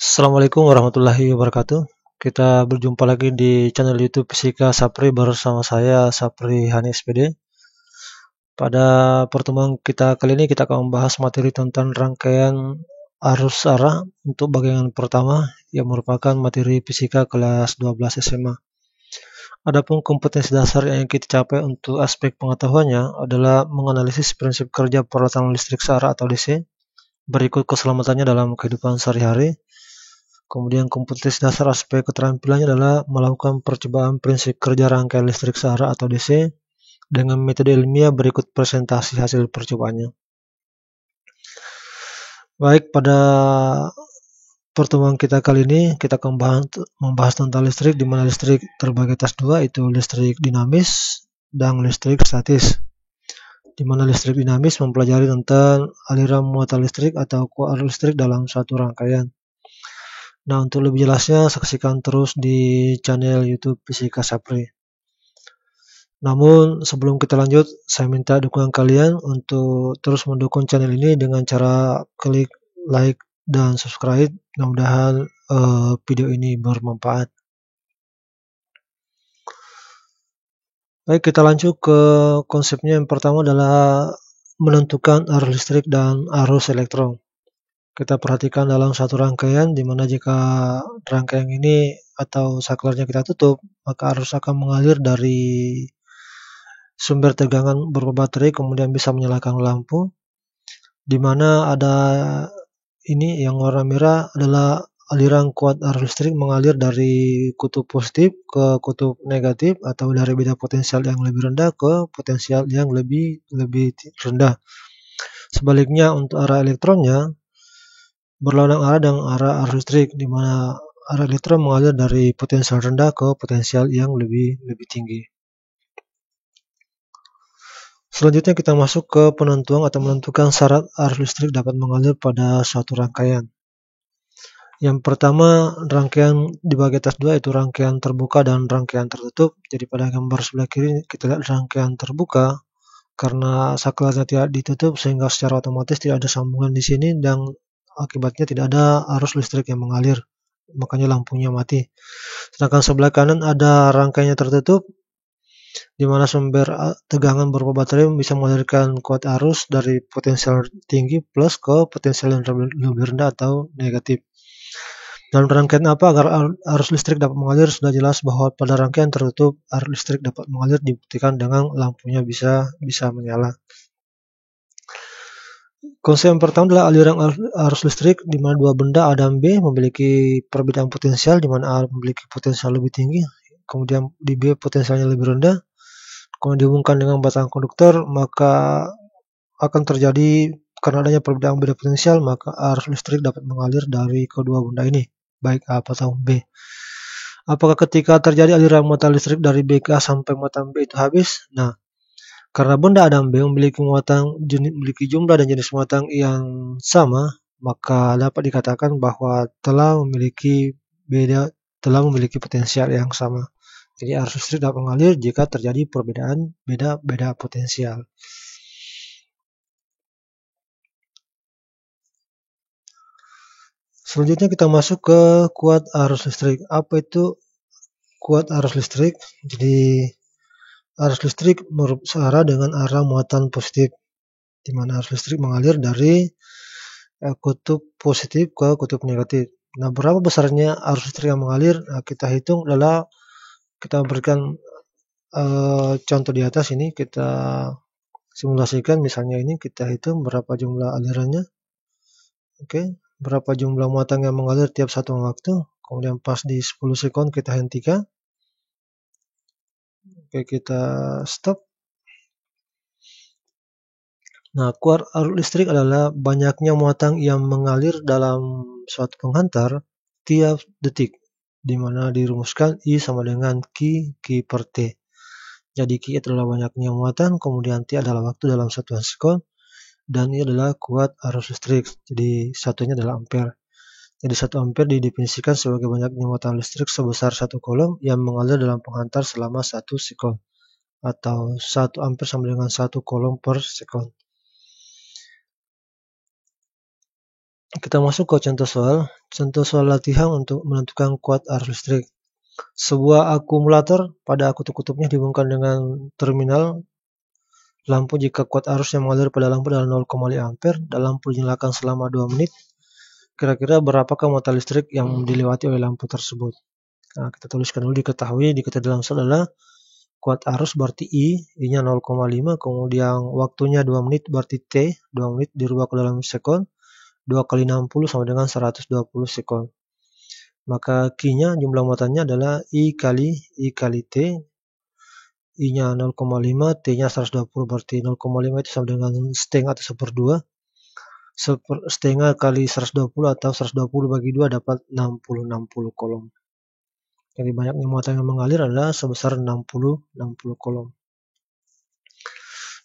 Assalamualaikum warahmatullahi wabarakatuh. Kita berjumpa lagi di channel YouTube Fisika Sapri bersama saya Sapri Hani SPD. Pada pertemuan kita kali ini kita akan membahas materi tentang rangkaian arus arah untuk bagian pertama yang merupakan materi fisika kelas 12 SMA. Adapun kompetensi dasar yang kita capai untuk aspek pengetahuannya adalah menganalisis prinsip kerja peralatan listrik searah atau DC, berikut keselamatannya dalam kehidupan sehari-hari. Kemudian kompetensi dasar aspek keterampilannya adalah melakukan percobaan prinsip kerja rangkaian listrik searah atau DC dengan metode ilmiah, berikut presentasi hasil percobaannya. Baik, pada pertemuan kita kali ini kita akan membahas tentang listrik, di mana listrik terbagi atas dua, itu listrik dinamis dan listrik statis. Di mana listrik dinamis mempelajari tentang aliran muatan listrik atau arus listrik dalam satu rangkaian. Nah, untuk lebih jelasnya saksikan terus di channel YouTube Fisika Sapri. Namun sebelum kita lanjut, saya minta dukungan kalian untuk terus mendukung channel ini dengan cara klik like dan subscribe. Mudah-mudahan video ini bermanfaat. Baik, kita lanjut ke konsepnya. Yang pertama adalah menentukan arus listrik dan arus elektron. Kita perhatikan dalam satu rangkaian, di mana jika rangkaian ini atau saklarnya kita tutup, maka arus akan mengalir dari sumber tegangan berupa baterai, kemudian bisa menyalakan lampu, di mana ada ini yang warna merah adalah aliran kuat arus listrik mengalir dari kutub positif ke kutub negatif, atau dari beda potensial yang lebih rendah ke potensial yang lebih rendah. Sebaliknya untuk arah elektronnya berlawanan arah dengan arah arus listrik, di mana arah elektron mengalir dari potensial rendah ke potensial yang lebih tinggi. Selanjutnya kita masuk ke penentuan atau menentukan syarat arus listrik dapat mengalir pada suatu rangkaian. Yang pertama, rangkaian dibagi atas dua, itu rangkaian terbuka dan rangkaian tertutup. Jadi pada gambar sebelah kiri kita lihat rangkaian terbuka, karena saklarnya tidak ditutup sehingga secara otomatis tidak ada sambungan di sini dan akibatnya tidak ada arus listrik yang mengalir, makanya lampunya mati. Sedangkan sebelah kanan ada rangkaiannya tertutup, di mana sumber tegangan berupa baterai bisa mengalirkan kuat arus dari potensial tinggi plus ke potensial yang lebih rendah atau negatif. Dalam rangkaian apa agar arus listrik dapat mengalir, sudah jelas bahwa pada rangkaian tertutup arus listrik dapat mengalir dibuktikan dengan lampunya bisa menyala. Konsep yang pertama adalah aliran arus listrik, di mana dua benda A dan B memiliki perbedaan potensial, di mana A memiliki potensial lebih tinggi, kemudian di B potensialnya lebih rendah. Kemudian dihubungkan dengan batang konduktor, maka akan terjadi, karena adanya perbedaan beda potensial, maka arus listrik dapat mengalir dari kedua benda ini, baik A atau B. Apakah ketika terjadi aliran muatan listrik dari B ke A sampai muatan B itu habis? Nah, karena benda A dan B memiliki jumlah dan jenis muatan yang sama, maka dapat dikatakan bahwa telah memiliki potensial yang sama. Jadi arus listrik dapat mengalir jika terjadi perbedaan beda potensial. Selanjutnya kita masuk ke kuat arus listrik. Apa itu kuat arus listrik? Jadi arus listrik searah dengan arah muatan positif, di mana arus listrik mengalir dari kutub positif ke kutub negatif. Nah, berapa besarnya arus listrik yang mengalir? Nah, kita hitung adalah, kita berikan contoh di atas ini, kita simulasikan. Misalnya ini kita hitung berapa jumlah alirannya. Oke, berapa jumlah muatan yang mengalir tiap satu waktu. Kemudian pas di 10 sekon kita hentikan. Oke, kita stop. Nah, kuat arus listrik adalah banyaknya muatan yang mengalir dalam suatu penghantar tiap detik, di mana dirumuskan I sama dengan Q per T. Jadi Q adalah banyaknya muatan, kemudian T adalah waktu dalam satuan sekon, dan I adalah kuat arus listrik. Jadi satunya adalah ampere. Jadi 1 ampere didefinisikan sebagai banyaknya muatan listrik sebesar 1 coulomb yang mengalir dalam penghantar selama 1 sekon, atau 1 ampere sama dengan 1 coulomb per sekon. Kita masuk ke contoh soal. Contoh soal latihan untuk menentukan kuat arus listrik. Sebuah akumulator pada kutub-kutubnya dihubungkan dengan terminal lampu jika kuat arus yang mengalir pada lampu adalah 0,5 ampere dan lampu dinyalakan selama 2 menit. Kira-kira berapakah muatan listrik yang dilewati oleh lampu tersebut? Nah, kita tuliskan dulu diketahui dalam soal adalah kuat arus berarti I-nya 0,5, kemudian waktunya 2 menit berarti T, 2 menit dirubah ke dalam sekon, 2 kali 60 sama dengan 120 sekon. Maka Q-nya jumlah muatannya adalah I kali T, I-nya 0,5, T-nya 120 berarti 0,5 itu sama dengan setengah atau seperdua. Setengah kali 120 atau 120 bagi 2 dapat 60 kolom. Jadi banyaknya muatan yang mengalir adalah sebesar 60 kolom.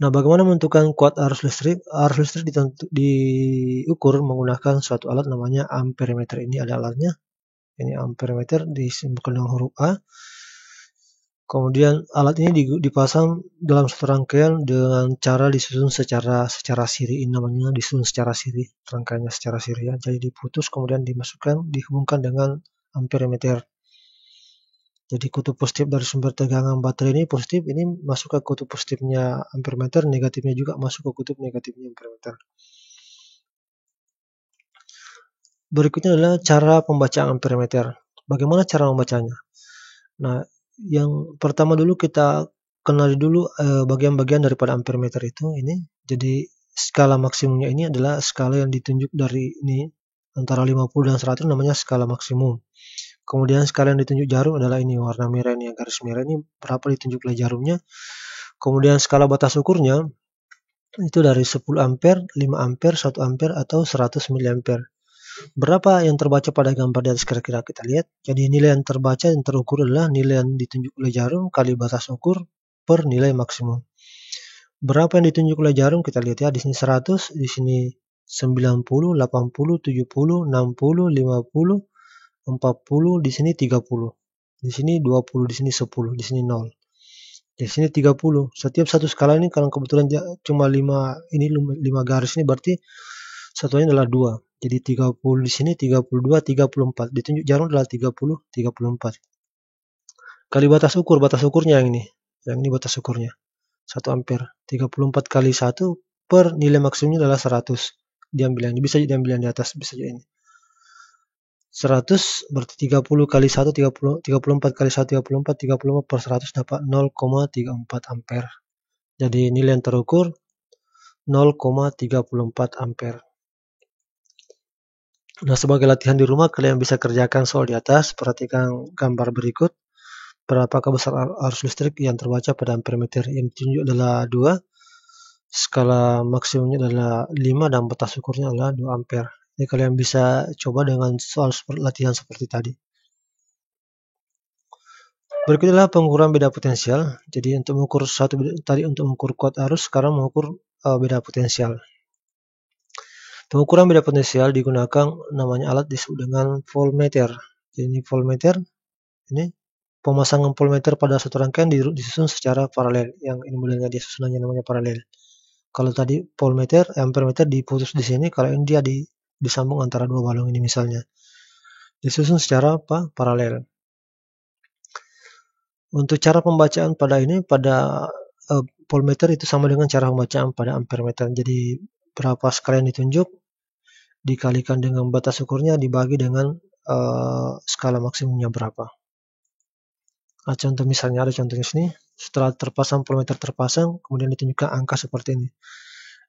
Nah, bagaimana menentukan kuat arus listrik? Arus listrik diukur menggunakan suatu alat namanya amperemeter. Ini ada alatnya. Ini amperemeter disimbolkan dengan huruf A. Kemudian alat ini dipasang dalam satu rangkaian dengan cara disusun secara siri. Ini namanya disusun secara siri, rangkaiannya secara siri ya. Jadi diputus kemudian dihubungkan dengan amperemeter. Jadi kutub positif dari sumber tegangan baterai ini positif, ini masuk ke kutub positifnya amperemeter, negatifnya juga masuk ke kutub negatifnya amperemeter. Berikutnya adalah cara pembacaan amperemeter. Bagaimana cara membacanya? Nah, yang pertama dulu kita kenali dulu bagian-bagian daripada amperemeter itu ini. Jadi skala maksimumnya ini adalah skala yang ditunjuk dari ini antara 50 dan 100 namanya skala maksimum. Kemudian skala yang ditunjuk jarum adalah ini warna merah ini, garis merah ini berapa ditunjuk oleh jarumnya. Kemudian skala batas ukurnya itu dari 10 ampere, 5 ampere, 1 ampere atau 100 miliampere. Berapa yang terbaca pada gambar di atas kira-kira kita lihat. Jadi nilai yang terbaca yang terukur adalah nilai yang ditunjuk oleh jarum kali batas ukur per nilai maksimum. Berapa yang ditunjuk oleh jarum kita lihat ya, di sini 100, di sini 90, 80, 70, 60, 50, 40, di sini 30, di sini 20, di sini 10, di sini 0, di sini 30. Setiap satu skala ini kalau kebetulan cuma 5 garis ini berarti satunya adalah 2. Jadi 30 di sini 32, 34. Ditunjuk jarum adalah 30, 34. Kali batas ukurnya yang ini. Yang ini batas ukurnya. 1 ampere. 34 kali 1 per nilai maksimumnya adalah 100. Diambil yang ini, bisa diambil yang di atas, bisa juga ini. 100 berarti 30 kali 1, 34 kali 1, 34, 34 per 100 dapat 0,34 ampere. Jadi nilai yang terukur 0,34 ampere. Nah, sebagai latihan di rumah, kalian bisa kerjakan soal di atas. Perhatikan gambar berikut. Berapakah besar arus listrik yang terbaca pada amperemeter? Yang ditunjuk adalah 2. Skala maksimumnya adalah 5 dan batas ukurnya adalah 2 ampere. Jadi kalian bisa coba dengan soal latihan seperti tadi. Berikut adalah pengukuran beda potensial. Jadi untuk mengukur untuk mengukur kuat arus, sekarang mengukur beda potensial. Pengukuran beda potensial digunakan namanya alat disebut dengan voltmeter. Jadi ini voltmeter, ini pemasangan voltmeter pada satu rangkaian disusun secara paralel. Yang ini modelnya dia susunannya namanya paralel. Kalau tadi voltmeter, amperemeter diputus di sini, kalau ini dia disambung antara dua balong ini misalnya. Disusun secara paralel. Untuk cara pembacaan pada voltmeter itu sama dengan cara pembacaan pada amperemeter. Jadi berapa skala yang ditunjuk dikalikan dengan batas ukurnya dibagi dengan skala maksimumnya berapa. Nah, contoh misalnya ada contohnya sini. Setelah voltmeter terpasang, kemudian ditunjukkan angka seperti ini.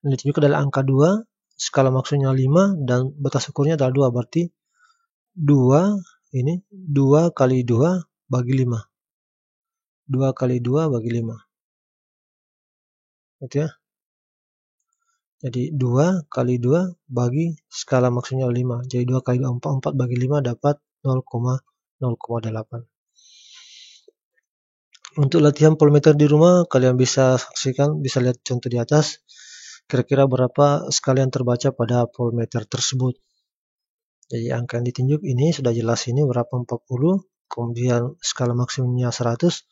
Yang ditunjukkan adalah angka 2, skala maksimumnya 5 dan batas ukurnya adalah 2, berarti 2 ini 2 kali 2 bagi 5. 2 kali 2 bagi 5. Gitu ya. Jadi 2 kali 2 bagi skala maksimumnya 5. Jadi 2 kali 2 4 bagi 5 dapat 0,08. Untuk latihan voltmeter di rumah, kalian bisa saksikan, bisa lihat contoh di atas. Kira-kira berapa skala yang terbaca pada voltmeter tersebut. Jadi angka yang ditunjuk ini sudah jelas, ini berapa 40, kemudian skala maksimumnya 100.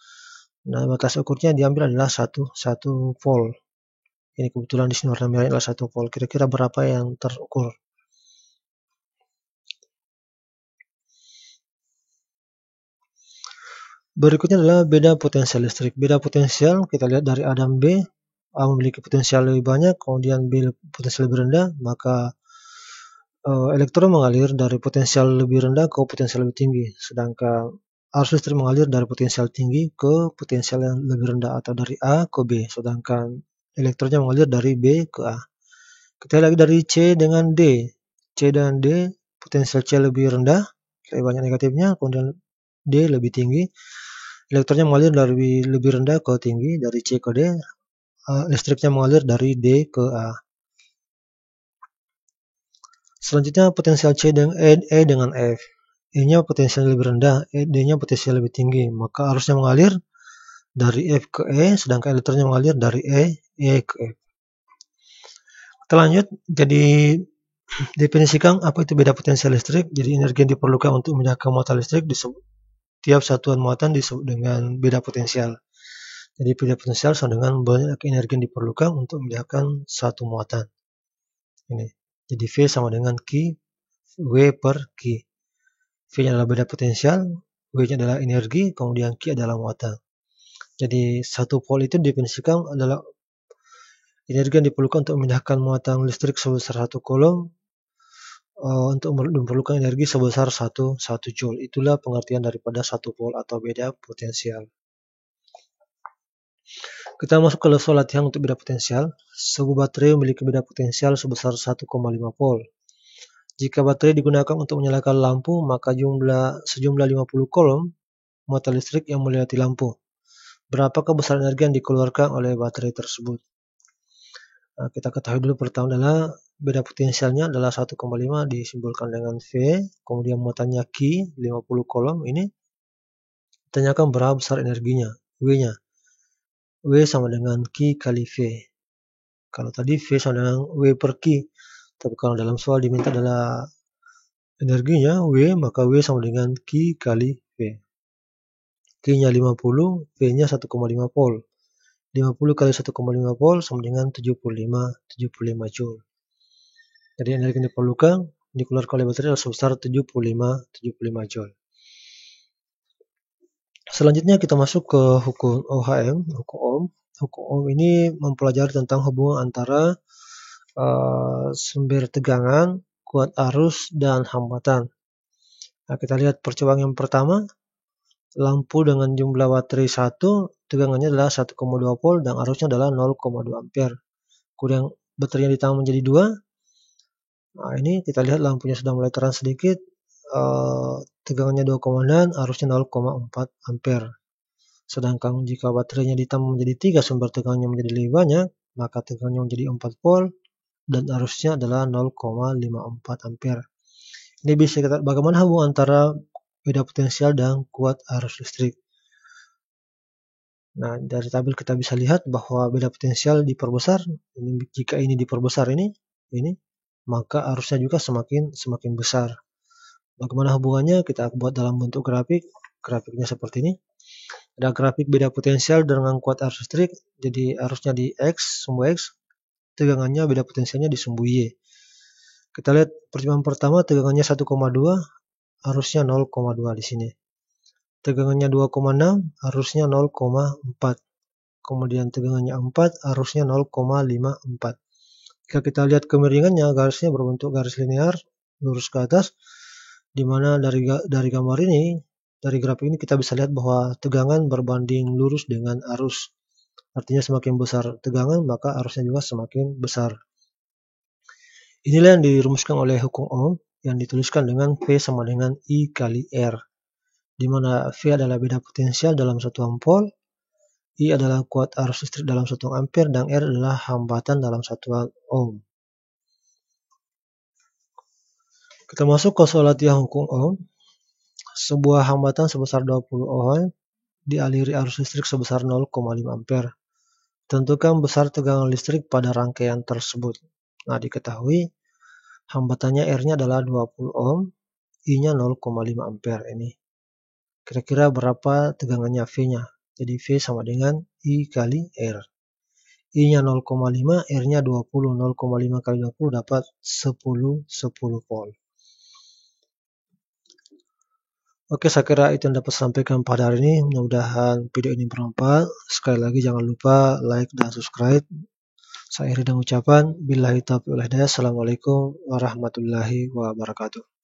Nah, batas ukurnya diambil adalah 1 volt. Ini kebetulan di sini warna merahnya adalah 1 volt. Kira-kira berapa yang terukur? Berikutnya adalah beda potensial listrik. Beda potensial kita lihat dari A dan B. A memiliki potensial lebih banyak, kemudian B potensial lebih rendah, maka elektron mengalir dari potensial lebih rendah ke potensial lebih tinggi, sedangkan arus listrik mengalir dari potensial tinggi ke potensial yang lebih rendah, atau dari A ke B, sedangkan elektronnya mengalir dari B ke A. Kita lihat lagi dari C dengan D. C dan D, potensial C lebih rendah, lebih banyak negatifnya, kemudian D lebih tinggi. Elektronnya mengalir dari lebih rendah ke tinggi, dari C ke D. Listriknya mengalir dari D ke A. Selanjutnya potensial C dengan E dengan F. E-nya potensial lebih rendah, D-nya potensial lebih tinggi, maka arusnya mengalir dari F ke E, sedangkan elektronnya mengalir dari E ke F. Kita lanjut, jadi definisikan apa itu beda potensial listrik. Jadi energi yang diperlukan untuk memindahkan muatan listrik disebut, tiap satuan muatan disebut dengan beda potensial. Jadi beda potensial sama dengan banyak energi yang diperlukan untuk memindahkan satu muatan. Ini. Jadi V sama dengan Q W per Q. V-nya adalah beda potensial, W-nya adalah energi, kemudian Q adalah muatan. Jadi satu volt itu definisikan adalah energi yang diperlukan untuk memindahkan muatan listrik sebesar 1 coulomb untuk memerlukan energi sebesar 1 joule. Itulah pengertian daripada 1 volt atau beda potensial. Kita masuk ke level latihan untuk beda potensial. Sebuah baterai memiliki beda potensial sebesar 1,5 volt. Jika baterai digunakan untuk menyalakan lampu, maka sejumlah 50 coulomb muatan listrik yang melewati lampu. Berapakah besar energi yang dikeluarkan oleh baterai tersebut? Nah, kita ketahui dulu pertama adalah beda potensialnya adalah 1,5 disimbolkan dengan V, kemudian muatannya Q, 50 coulomb ini. Tanyakan berapa besar energinya, W-nya. W sama dengan Q kali V. Kalau tadi V sama dengan W per Q, tapi kalau dalam soal diminta adalah energinya W, maka W sama dengan Q kali V. Q-nya 50, V-nya 1,5 volt. 50 kali 1,5 volt sama dengan 75 joule. Jadi energi yang diperlukan dikeluarkan oleh baterai adalah sebesar 75 joule. Selanjutnya kita masuk ke hukum OHM, hukum Ohm. Hukum Ohm ini mempelajari tentang hubungan antara sumber tegangan, kuat arus, dan hambatan. Nah, kita lihat percobaan yang pertama. Lampu dengan jumlah baterai 1, tegangannya adalah 1,2 volt dan arusnya adalah 0,2 ampere. Kemudian baterai yang ditambah menjadi 2. Nah, ini kita lihat lampunya sudah mulai terang sedikit. Tegangannya 2,9, arusnya 0,4 ampere. Sedangkan jika baterainya ditambah menjadi 3, sumber tegangannya menjadi lebih banyak, maka tegangannya menjadi 4 volt dan arusnya adalah 0,54 ampere. Ini bisa kita bagaimana hubungan antara beda potensial dan kuat arus listrik. Nah, dari tabel kita bisa lihat bahwa beda potensial diperbesar. Jika ini diperbesar ini, maka arusnya juga semakin besar. Bagaimana hubungannya? Kita buat dalam bentuk grafik. Grafiknya seperti ini. Ada grafik beda potensial dengan kuat arus listrik. Jadi arusnya di X, sumbu X. Tegangannya beda potensialnya di sumbu Y. Kita lihat percobaan pertama, tegangannya 1,2, arusnya 0,2 di sini. Tegangannya 2,6, arusnya 0,4. Kemudian tegangannya 4, arusnya 0,54. Jika kita lihat kemiringannya, garisnya berbentuk garis linear, lurus ke atas. Di mana dari gambar ini, dari grafik ini kita bisa lihat bahwa tegangan berbanding lurus dengan arus. Artinya semakin besar tegangan, maka arusnya juga semakin besar. Inilah yang dirumuskan oleh hukum Ohm yang dituliskan dengan V sama dengan I kali R. Di mana V adalah beda potensial dalam satuan volt, I adalah kuat arus listrik dalam satuan ampere, dan R adalah hambatan dalam satuan ohm. Kita masuk ke soal latihan hukum Ohm. Sebuah hambatan sebesar 20 ohm dialiri arus listrik sebesar 0,5 ampere. Tentukan besar tegangan listrik pada rangkaian tersebut. Nah, diketahui hambatannya R-nya adalah 20 ohm, I-nya 0,5 ampere ini. Kira-kira berapa tegangannya V-nya? Jadi V sama dengan I kali R. I-nya 0,5, R-nya 20. 0,5 kali 20 dapat 10 volt. Oke, saya kira itu yang dapat saya sampaikan pada hari ini. Mudah-mudahan video ini bermanfaat. Sekali lagi jangan lupa like dan subscribe. Saya akhiri dengan ucapan billahi taufiq wal hidayah. Assalamualaikum warahmatullahi wabarakatuh.